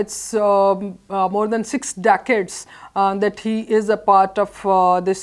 It's more than 6 decades that he is a part of this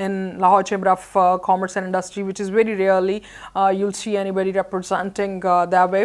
in Lahore Chamber of Commerce and Industry, which is very rarely you'll see anybody representing that way.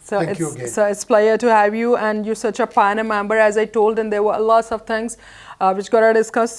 So Thank you again. it's a pleasure to have you, and you're such a pioneer member, as I told, and there were lots of things which got to discuss.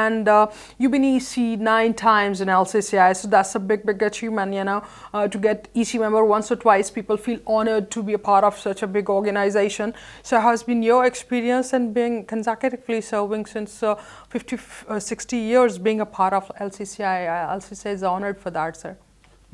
and you've been EC 9 times in LCCI, so that's a big achievement, you know, to get EC member once or twice. People feel honored to be a part of such a big organization. So how has been your experience and being consecutively serving since 60 years being a part of LCCI? LCCI is honored for that, sir.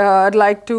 I'd like to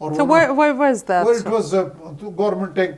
So where was that? Well, it was government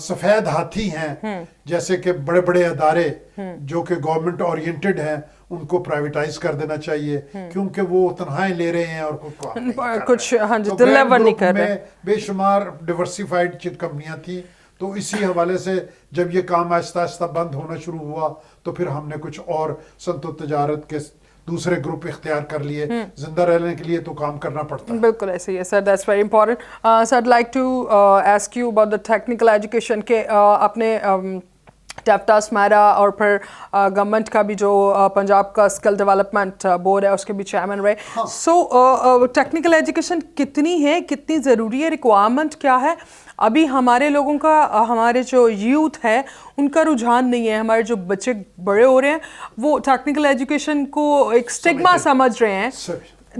سفید ہاتھی ہیں جیسے کہ بڑے بڑے ادارے جو کہ گورنمنٹ اورینٹڈ ہیں ان کو پرائیویٹائز کر دینا چاہیے کیونکہ وہ تنخواہیں لے رہے ہیں اور کچھ ڈلیور نہیں کر رہے. بے شمار ڈیورسیفائڈ کمپنیاں تھیں. تو اسی حوالے سے جب یہ کام آہستہ آہستہ بند ہونا شروع ہوا تو پھر ہم نے کچھ اور صنعت و تجارت کے دوسرے گروپ اختیار کر لیے. زندہ رہنے کے لیے تو کام کرنا پڑتا ہے. بالکل ایسے ہی ہے sir, that's very important. Sir I'd like to ask you about the technical education کہ اپنے ٹیفٹا اسمیرا اور پھر گورنمنٹ کا بھی جو پنجاب کا اسکل ڈیولپمنٹ بورڈ ہے اس کے بھی چیئرمین رہے. سو ٹیکنیکل ایجوکیشن کتنی ہے, کتنی ضروری ہے, ریکوائرمنٹ کیا ہے؟ ابھی ہمارے لوگوں کا, ہمارے جو یوتھ ہے ان کا رجحان نہیں ہے. ہمارے جو بچے بڑے ہو رہے ہیں وہ ٹیکنیکل ایجوکیشن کو ایک اسٹگما سمجھ رہے ہیں,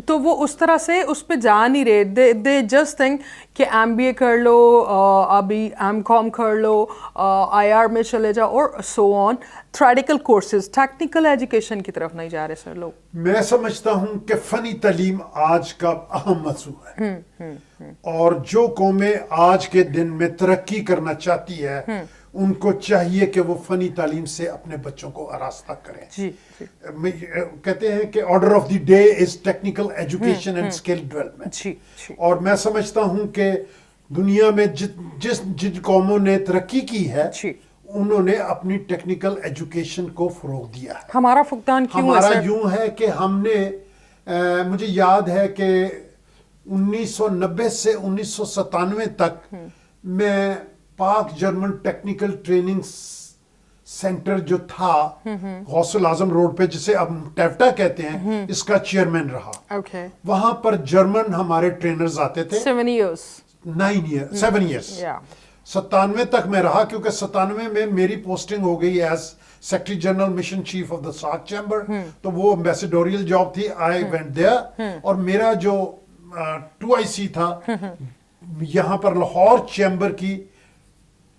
تو وہ اس طرح سے اس پہ جا نہیں رہے. دے جسٹ تھنک کہ ایم بی اے کر لو, ابھی ایم کام کر لو, آئی آر میں چلے جاؤ اور سو آن, تھریٹیکل کورسز. ٹیکنیکل ایجوکیشن کی طرف نہیں جا رہے سر لوگ. میں سمجھتا ہوں کہ فنی تعلیم آج کا اہم موضوع ہے, اور جو قومیں آج کے دن میں ترقی کرنا چاہتی ہے ان کو چاہیے کہ وہ فنی تعلیم سے اپنے بچوں کو آراستہ کریں. جی کہتے ہیں کہ order of the day is technical education and skill development. اور میں سمجھتا ہوں کہ دنیا میں جن قوموں نے ترقی کی ہے انہوں نے اپنی ٹیکنیکل ایجوکیشن کو فروغ دیا ہے. ہمارا فقدان کیوں ہے؟ ہمارا یوں ہے کہ ہم نے, مجھے یاد ہے کہ 1990 سے 1997 تک میں پاک جرمن ٹیکنیکل ٹریننگ سینٹر جو تھا غوث الاعظم روڈ پہ, جسے اب ٹیفٹا کہتے ہیں, اس کا چیئرمین رہا. وہاں پر جرمن ہمارے ٹرینرز آتے تھے. 7 ایئرس 97 تک میں رہا, کیونکہ 97 میں میری پوسٹنگ ہو گئی as secretary general mission chief of the ساک چیمبر, تو وہ ایمبیسیڈوریل جاب تھی. آئی وینٹ دیئر, اور میرا جو 2IC تھا یہاں پر لاہور چیمبر کی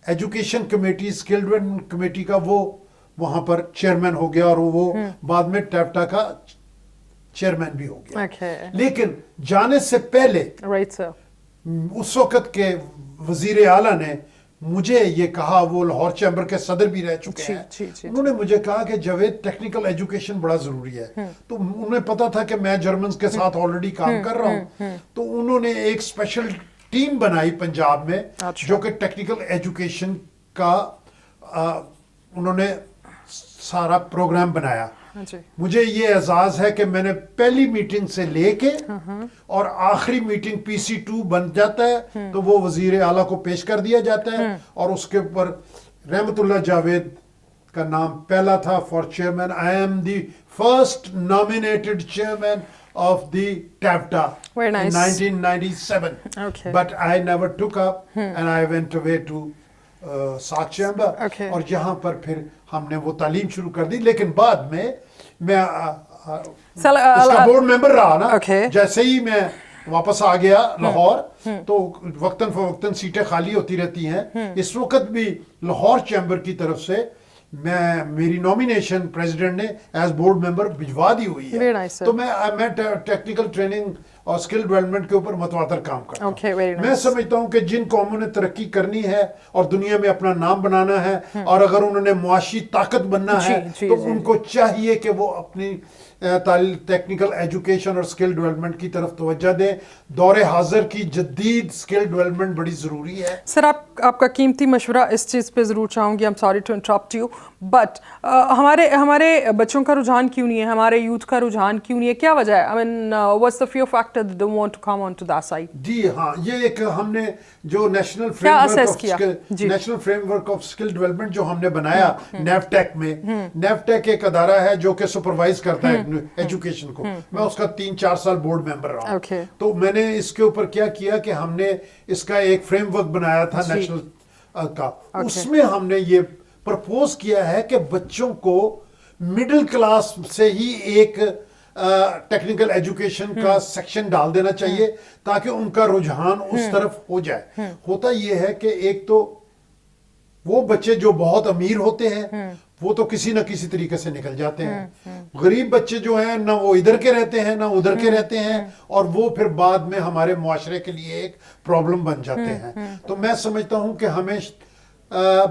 education committee, skill development committee کا, وہ وہاں پر چیئرمین ہو گیا, اور وہ بعد میں ٹیفٹا کا چیئرمین بھی ہو گیا. لیکن جانے سے پہلے اس وقت کے وزیر اعلیٰ نے مجھے یہ کہا, وہ لاہور چیمبر کے صدر بھی رہ چکے ہیں, انہوں نے مجھے کہا کہ جاوید ٹیکنیکل ایجوکیشن بڑا ضروری ہے. تو انہیں پتا تھا کہ میں جرمنز کے ساتھ آلریڈی کام کر رہا ہوں, تو انہوں نے ایک اسپیشل ٹیم بنائی پنجاب میں جو کہ ٹیکنیکل ایجوکیشن کا انہوں نے سارا پروگرام بنایا. مجھے یہ اعزاز ہے کہ میں نے پہلی میٹنگ سے لے کے اور آخری میٹنگ PC2 بن جاتا ہے تو وہ وزیر اعلیٰ کو پیش کر دیا جاتا ہے, اور اس کے اوپر رحمت اللہ جاوید کا نام پہلا تھا for chairman. I am the first nominated chairman of the TAFTA in 1997. But I never took up and I went away to SAC Chamber. اور یہاں پر پھر ہم نے وہ تعلیم شروع کر دی. لیکن بعد میں اس کا بورڈ ممبر رہا نا, جیسے ہی میں واپس آ گیا لاہور تو وقتاً فوقتاً سیٹیں خالی ہوتی رہتی ہیں. اس وقت بھی لاہور چیمبر کی طرف سے میری نومینیشن پریزیڈنٹ نے ایز بورڈ ممبر بھجوا دی ہوئی ہے. تو میں ٹیکنیکل ٹریننگ اور اسکل ڈیولپمنٹ کے اوپر متواتر کام کرتا ہوں. میں سمجھتا ہوں کہ جن قوموں نے ترقی کرنی ہے اور دنیا میں اپنا نام بنانا ہے, اور اگر انہوں نے معاشی طاقت بننا ہے, تو ان کو چاہیے کہ وہ اپنی ٹیکنیکل ایجوکیشن اور اسکل ڈیولپمنٹ کی طرف توجہ دیں. دور حاضر کی جدید اسکل ڈیولپمنٹ بڑی ضروری ہے. سر آپ کا قیمتی مشورہ اس چیز پہ ضرور چاہوں گی. I'm sorry to interrupt you, but ہمارے بچوں کا رجحان کیوں نہیں ہے, ہمارے یوتھ کا رجحان کیوں نہیں ہے, کیا وجہ ہے؟ I mean what's the fear factor that they want to come on to that side? جی ہاں, یہ ایک ہم نے جو national frame work of skill development جو ہم نے بنایا نیفٹیک میں, نیفٹیک ایک ادارہ ہے جو کہ سپروائز کرتا ہے ایجوکیشن کو. میں اس کا 3-4 سال بورڈ ممبر رہا. تو میں نے اس کے اوپر کیا کیا کہ ہم نے اس کا ایک فریم ورک بنایا تھا نیشنل کا. اس میں ہم نے یہ پرپوز کیا ہے کہ بچوں کو مڈل کلاس سے ہی ایک ٹیکنیکل ایجوکیشن کا سیکشن ڈال دینا چاہیے تاکہ ان کا رجحان اس طرف ہو جائے. ہوتا یہ ہے کہ ایک تو وہ بچے جو بہت امیر ہوتے ہیں وہ تو کسی نہ کسی طریقے سے نکل جاتے ہیں. غریب بچے جو ہیں نہ وہ ادھر کے رہتے ہیں نہ ادھر کے رہتے ہیں, اور وہ پھر بعد میں ہمارے معاشرے کے لیے ایک پرابلم بن جاتے ہیں. تو میں سمجھتا ہوں کہ ہمیں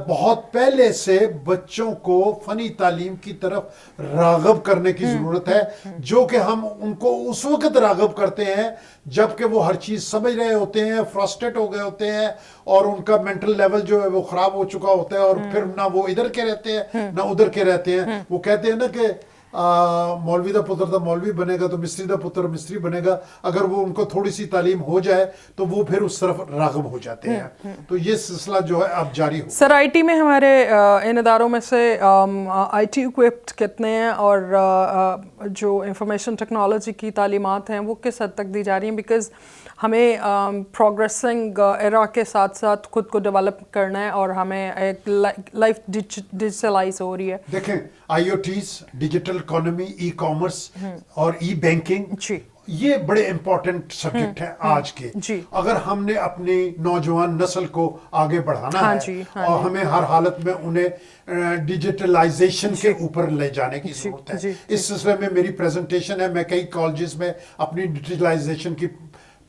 بہت پہلے سے بچوں کو فنی تعلیم کی طرف راغب کرنے کی ضرورت ہے، جو کہ ہم ان کو اس وقت راغب کرتے ہیں جبکہ وہ ہر چیز سمجھ رہے ہوتے ہیں، فرسٹریٹ ہو گئے ہوتے ہیں اور ان کا مینٹل لیول جو ہے وہ خراب ہو چکا ہوتا ہے، اور پھر نہ وہ ادھر کے رہتے ہیں نہ ادھر کے رہتے ہیں۔ وہ کہتے ہیں نا کہ مولوی دا پتر دا مولوی بنے گا تو مستری دا پتر مستری بنے گا، اگر وہ ان کو تھوڑی سی تعلیم ہو جائے تو وہ پھر اس طرف راغب ہو جاتے ہیں۔ تو یہ سلسلہ جو ہے اب جاری ہو سر آئی ٹی میں ہمارے ان اداروں میں سے آئی ٹی اکوپڈ کتنے ہیں اور جو انفارمیشن ٹیکنالوجی کی تعلیمات ہیں وہ کس حد تک دی جا رہی ہیں؟ بیکاز ہمیں پروگریسنگ ایرا کے ساتھ ساتھ خود کو ڈیولپ کرنا ہے اور ہمیں ایک لائف ڈیجیٹلائز ہو رہی ہے۔ دیکھیں I O Ts, digital economy, e commerce اور ای بینکنگ، یہ بڑے امپورٹنٹ سبجیکٹ ہیں آج کے۔ اگر ہم نے اپنی نوجوان نسل کو آگے بڑھانا ہے اور ہمیں ہر حالت میں انہیں ڈیجیٹلائزیشن کے اوپر لے جانے کی ضرورت ہے۔ اس سلسلے میں میری پریزنٹیشن ہے، میں کئی کالجز میں اپنی ڈیجیٹلائزیشن کی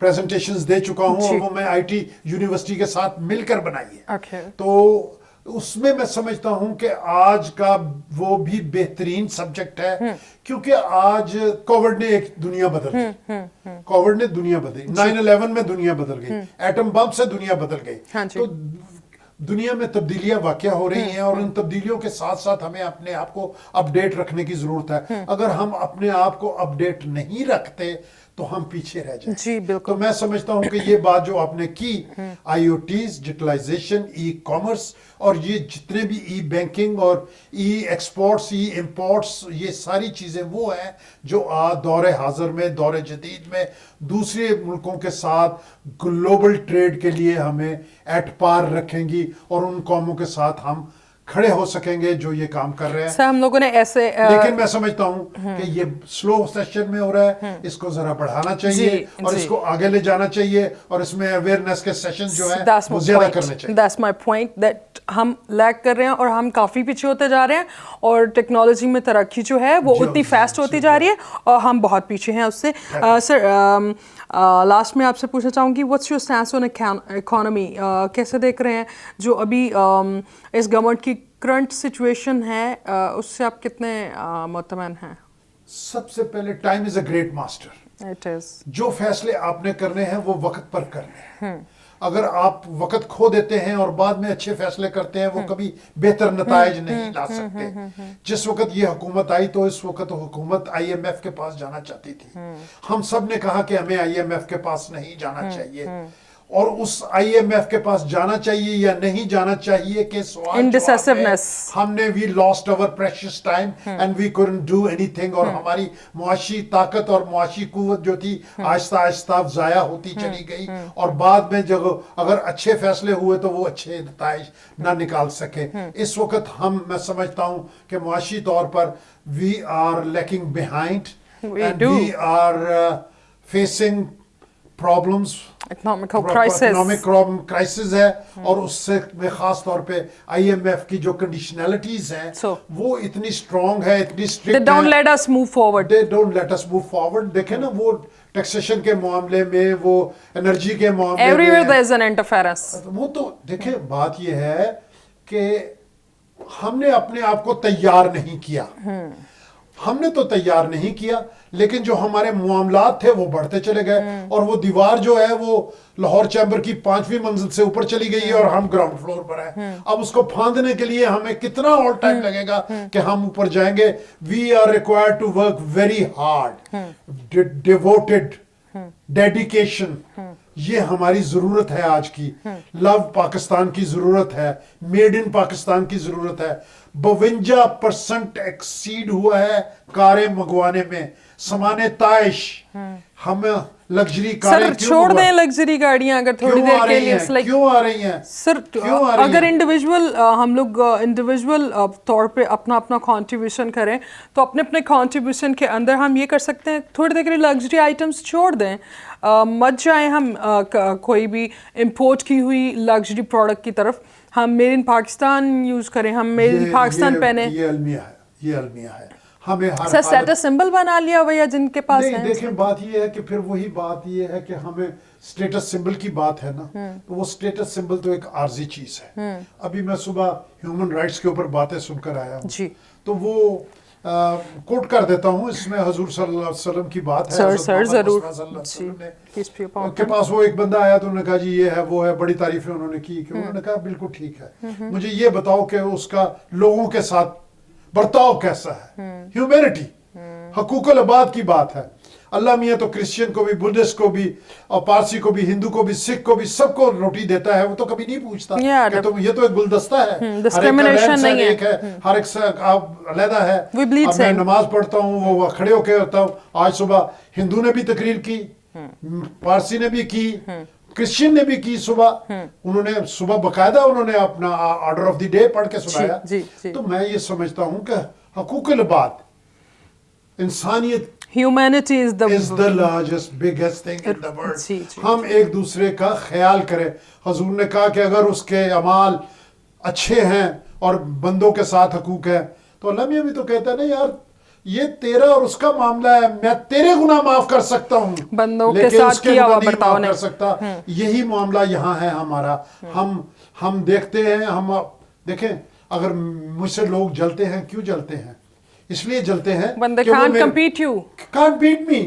پریزنٹیشنز دے چکا ہوں اور وہ میں آئی ٹی یونیورسٹی کے ساتھ مل کر بنائی ہے۔ تو اس میں سمجھتا ہوں کہ آج کا وہ بھی بہترین سبجیکٹ ہے، کیونکہ آج کووڈ نے ایک دنیا بدل گئی، کووڈ نے دنیا بدلی، 9/11 میں دنیا بدل گئی، ایٹم بم سے دنیا بدل گئی۔ تو دنیا میں تبدیلیاں واقع ہو رہی ہیں اور ان تبدیلیوں کے ساتھ ساتھ ہمیں اپنے آپ کو اپڈیٹ رکھنے کی ضرورت ہے۔ اگر ہم اپنے آپ کو اپڈیٹ نہیں رکھتے تو ہم پیچھے رہ جائیں۔ جی بالکل۔ تو میں سمجھتا ہوں کہ یہ بات جو آپ نے کی، آئی او ٹیز، ڈیجیٹلائزیشن، ای کامرس اور یہ جتنے بھی ای بینکنگ اور ای ایکسپورٹس، ای امپورٹس، یہ ساری چیزیں وہ ہیں جو دور حاضر میں، دور جدید میں دوسرے ملکوں کے ساتھ گلوبل ٹریڈ کے لیے ہمیں ایٹ پار رکھیں گی اور ان قوموں کے ساتھ ہم کھڑے ہو سکیں گے جو یہ کام کر رہے ہیں۔ سر ہم لوگوں نے ایسے لیکن میں سمجھتا ہوں کہ یہ سلو سیشن میں ہو رہا ہے، اس کو ذرا بڑھانا چاہیے اور اس کو آگے لے جانا چاہیے اور اس میں اویئرنیس کے سیشن جو ہے وہ زیادہ کرنے چاہیے۔ That's my point that ہم لیگ کر رہے ہیں اور ہم کافی پیچھے ہوتے جا رہے ہیں اور ٹیکنالوجی میں ترقی جو ہے وہ اتنی فاسٹ ہوتی جا رہی ہے اور ہم بہت پیچھے ہیں اس سے۔ سر لاسٹ میں آپ سے پوچھنا چاہوں گی what's your stance on economy؟ کیسے دیکھ رہے ہیں جو ابھی اس گورنمنٹ کی کرنٹ سچویشن ہے اس سے آپ کتنے مطمئن ہیں؟ سب سے پہلے time is a great master. It is۔ جو فیصلے آپ نے کرنے ہیں وہ وقت پر کرنے ہیں۔ اگر آپ وقت کھو دیتے ہیں اور بعد میں اچھے فیصلے کرتے ہیں وہ کبھی بہتر نتائج نہیں لا سکتے۔ جس وقت یہ حکومت آئی تو اس وقت حکومت آئی ایم ایف کے پاس جانا چاہتی تھی، ہم سب نے کہا کہ ہمیں آئی ایم ایف کے پاس نہیں جانا چاہیے، اور اس آئی ایم ایف کے پاس جانا چاہیے یا نہیں جانا چاہیے کہ سوال ہم نے وی last our precious time and we couldn't do anything، اور ہماری معاشی طاقت اور معاشی قوت جو تھی آہستہ آہستہ ضائع ہوتی چلی گئی، اور بعد میں جب اگر اچھے فیصلے ہوئے تو وہ اچھے نتائج نہ نکال سکے۔ اس وقت میں سمجھتا ہوں کہ معاشی طور پر we are lacking behind and we are facing problems، economic crisis ہے، اور اس سے میں خاص طور پہ آئی ایم ایف کی جو کنڈیشنلٹیز ہیں وہ اتنی اسٹرانگ ہے، اتنی اسٹرکٹ ہے، they don't let us move forward۔ they don't let us move forward۔ دیکھیں نا وہ ٹیکسیشن کے معاملے میں، وہ انرجی کے معاملے میں، everywhere there is an interference۔ وہ تو دیکھیں بات یہ ہے کہ ہم نے اپنے آپ کو تیار نہیں کیا، ہم نے تو تیار نہیں کیا، لیکن جو ہمارے معاملات تھے وہ بڑھتے چلے گئے، اور وہ دیوار جو ہے وہ لاہور چیمبر کی 5ویں منزل سے اوپر چلی گئی ہے اور ہم گراؤنڈ فلور پر ہیں۔ اب اس کو پھاندنے کے لیے ہمیں کتنا اور ٹائم لگے گا کہ ہم اوپر جائیں گے۔ We are required to work very hard, devoted, dedication, یہ ہماری ضرورت ہے آج کی۔ لو پاکستان کی ضرورت ہے، میڈ ان پاکستان کی ضرورت ہے۔ 52% ایکسیڈ ہوا ہے کاریں منگوانے میں، سامان طائش۔ ہم لگژری کاریں چھوڑ دیں لگژری گاڑیاں اگر تھوڑی دیر کے لیے، کیوں آ رہی ہیں سر؟ اگر انڈیویجول ہم لوگ انڈیویجول طور پہ اپنا اپنا کنٹریبیوشن کریں تو اپنے اپنے کنٹریبیوشن کے اندر ہم یہ کر سکتے ہیں، تھوڑی دیر کے لیے لگژری آئٹمس چھوڑ دیں، مت جائیں ہم کوئی بھی امپورٹ کی ہوئی لگژری پروڈکٹ کی طرف، ہم میڈ ان پاکستان یوز کریں، ہم میڈ ان پاکستان پہنیں۔ یہ المیہ ہے، یہ المیہ ہے۔ ہمیں ہر سر اسٹیٹس سمبل بنا لیا بھیا جن کے پاس نہیں. دیکھیں بات یہ ہے کہ پھر وہی بات یہ ہے کہ ہمیں اسٹیٹس سمبل کی بات ہے نا, تو وہ اسٹیٹس سمبل تو ایک عارضی چیز ہے. ابھی میں صبح ہیومن رائٹس کے اوپر باتیں سن کر آیا ہوں, جی, تو وہ کوٹ کر دیتا ہوں, اس میں حضور صلی اللہ علیہ وسلم کی بات ہے. سر ضرور کے پاس وہ ایک بندہ آیا تو انہوں نے کہا جی یہ ہے وہ ہے, بڑی تعریفیں انہوں نے کی, کہ انہوں نے کہا بالکل ٹھیک ہے, مجھے یہ بتاؤ کہ اس کا لوگوں کے ساتھ برتاؤ کیسا ہے. ہیومینٹی, حقوق العباد کی بات ہے. اللہ میاں تو کرسچین کو بھی, بدھسٹ کو بھی, اور پارسی کو بھی, ہندو کو بھی, سکھ کو بھی, سب کو روٹی دیتا ہے. وہ تو کبھی نہیں پوچھتا کہ تم, یہ تو ایک گلدستہ ہے, ہر ایک کا رہن سہن ایک ہے, ہر ایک سے علیحدہ ہے. اب میں نماز پڑھتا ہوں, وہ کھڑے ہو کے ہوتا ہوں. آج صبح ہندو نے بھی تقریر کی, پارسی نے بھی کی, کرسچین نے بھی کی صبح. انہوں نے صبح باقاعدہ انہوں نے اپنا آرڈر آف دی ڈے پڑھ کے سنایا. تو میں یہ سمجھتا ہوں کہ حقوق العباد, انسانیت, humanity is the largest biggest thing in the world. ہم ایک دوسرے کا خیال کریں. حضور نے کہا کہ اگر اس کے اعمال اچھے ہیں اور بندوں کے ساتھ حقوق ہے, تو اللہ میاں بھی تو کہتا ہے نا یار یہ تیرا اور اس کا معاملہ ہے, میں تیرے گناہ معاف کر سکتا ہوں بندوں کے لیکن ساتھ اس کے کیا ہوا گناہ نہیں برتاؤ معاف کر سکتا. یہی معاملہ یہاں ہے ہمارا. ہم دیکھتے ہیں, ہم دیکھیں اگر مجھ سے لوگ جلتے ہیں, کیوں جلتے ہیں؟ اس لیے جلتے ہیں کہ وہ can't beat me.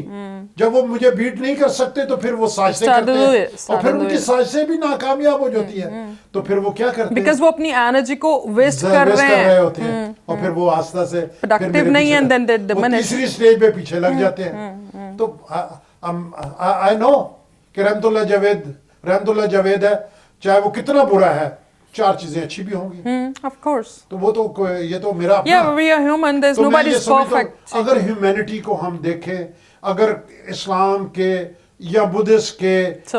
جب وہ مجھے بیٹ نہیں کر سکتے تو پھر وہ سازشیں کرتے ہیں, اور پھر ان کی سازشیں بھی ناکامیاب ہو جاتی ہیں. تو پھر وہ کیا کرتے ہیں, بیکاز وہ اپنی انرجی کو ویسٹ کر رہے ہوتے ہیں, اور پھر وہ آستہ سے پروڈکٹیو نہیں ہے, تیسری سٹیج پہ پیچھے لگ جاتے ہیں. تو I know کہ رحمت اللہ جاوید ہے, چاہے وہ کتنا برا ہے, 4 چیزیں اچھی بھی ہوں گی. of course. تو وہ تو یہ تو میرا اپنا. Yeah, we are human. There's nobody is perfect. اگر ہیومینٹی کو ہم دیکھیں, اگر اسلام کے یا بدھسٹ کے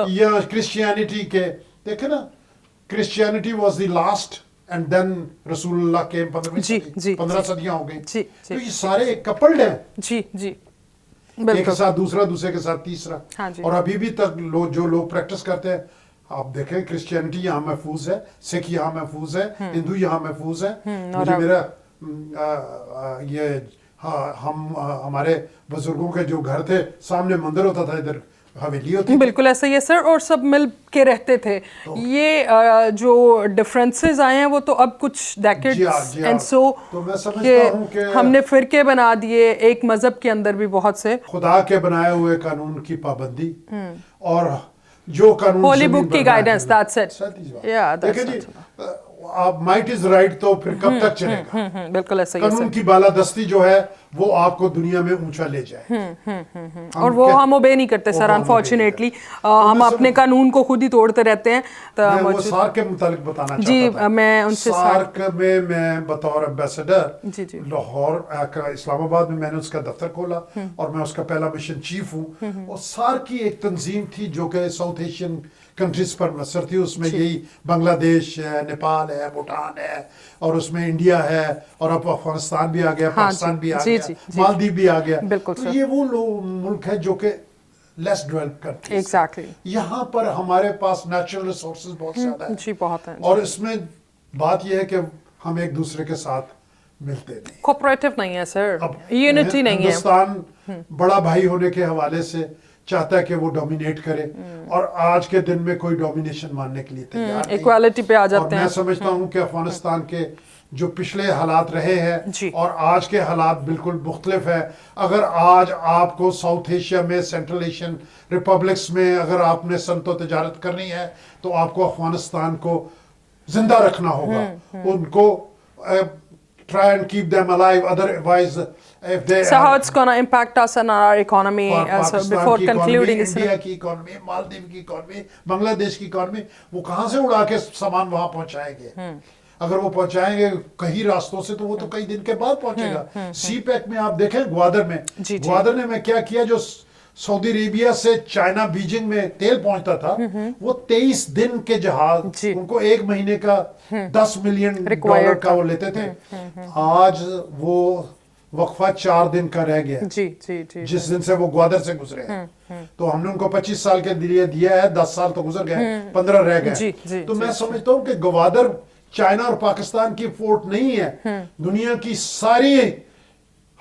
یا کرسچینٹی کے, دیکھیں نا, Christianity was the last and دین رسول اللہ کے 15 صدیاں ہو گئی. تو یہ سارے ایک کپلڈ ہیں, جی جی, ایک کے ساتھ دوسرا, دوسرے کے ساتھ تیسرا. اور ابھی بھی تک جو لوگ پریکٹس کرتے ہیں, آپ دیکھیں کرسچینٹی یہاں محفوظ ہے, سکھ یہاں محفوظ ہے, ہندو یہاں محفوظ ہے. مجھے میرا یہ ہمارے بزرگوں کے جو گھر تھے, سامنے مندر ہوتا تھا, ادھر حویلی ہوتی. بالکل ایسا ہی ہے سر, اور سب مل کے رہتے تھے. یہ جو ڈفرینسز آئے ہیں وہ تو اب کچھ ڈیکیڈز اینڈ سو کہ ہم نے فرقے بنا دیے ایک مذہب کے اندر بھی بہت سے. خدا کے بنائے ہوئے قانون کی پابندی اور جو قانون ہولی بک کی گائیڈنس, that's it. دیکھیں جی, آپ مائٹ از رائٹ, تو پھر کب تک چلے گا؟ بالکل ایسا ہی ہے. قانون کی بالادستی جو ہے وہ آپ کو دنیا میں اونچا لے جائے, اور وہ ہم اوبے نہیں کرتے سر, انفارچونیٹلی ہم اپنے قانون کو خود ہی توڑتے رہتے ہیں. میں وہ سارک کے متعلق بتانا چاہتا تھا. میں ان سے سارک میں بطور ایمبیسڈر لاہور اسلام آباد میں نے اس کا دفتر کھولا, اور میں اس کا پہلا مشن چیف ہوں. اور سارک کی ایک تنظیم تھی جو کہ ساؤتھ ایشین کنٹریز پر منحصر تھی. اس میں یہی بنگلہ دیش ہے, نیپال ہے, بھوٹان ہے, اور اس میں انڈیا ہے, اور اب افغانستان بھی آ گیا, پاکستان بھی آ گیا, مالدیو بھی آ گیا. تو یہ وہ ملک ہے جو کہ لیس ڈیولپ کنٹریز. ایگزیکٹلی. یہاں پر ہمارے پاس نیچرل ریسورسز بہت زیادہ ہیں. جی بہت ہیں. اور اس میں بات یہ ہے کہ ہم ایک دوسرے کے ساتھ ملتے نہیں, کوپریٹو نہیں ہے سر, یونٹی نہیں ہے. ہندوستان بڑا بھائی ہونے کے حوالے سے چاہتا ہے کہ وہ ڈومینیٹ کرے, اور آج کے دن میں کوئی ڈومینیشن ماننے کے لیے تیار نہیں. ایکوالٹی پہ آ جاتے ہیں. اور میں سمجھتا ہوں کہ افغانستان کے جو پچھلے حالات رہے ہیں اور آج کے حالات بالکل مختلف ہے. اگر آج آپ کو ساؤتھ ایشیا میں, سینٹرل ایشین ریپبلکس میں اگر آپ نے صنعت و تجارت کرنی ہے, تو آپ کو افغانستان کو زندہ رکھنا ہوگا. ان کو try and keep them alive, otherwise if they so how it's going to impact us and our economy before concluding is India کی economy, مالدیو کی economy, بنگلہ دیش کی economy, وہ کہاں سے اڑا کے سامان وہاں پہنچائیں گے؟ اگر وہ پہنچائیں گے کئی راستوں سے تو وہ تو کئی دن کے بعد پہنچے گا. سی پیک میں آپ دیکھیں گوادر نے میں کیا کیا, جو سعودی عربیہ سے چائنا بیجنگ میں تیل پہنچتا تھا, وہ 23 دن کے جہاز, ان کو 1 مہینے کا $10 ملین کا وہ لیتے تھے. آج وہ وقفہ 4 دن کا رہ گیا, جس دن سے وہ گوادر سے گزرے ہیں. تو ہم نے ان کو 25 سال کے لیے دیا ہے, 10 سال تو گزر گئے, 15 رہ گئے. تو میں سمجھتا ہوں کہ گوادر چائنا اور پاکستان کی پورٹ نہیں ہے, دنیا کی ساری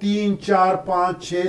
3, 4, 5, 6,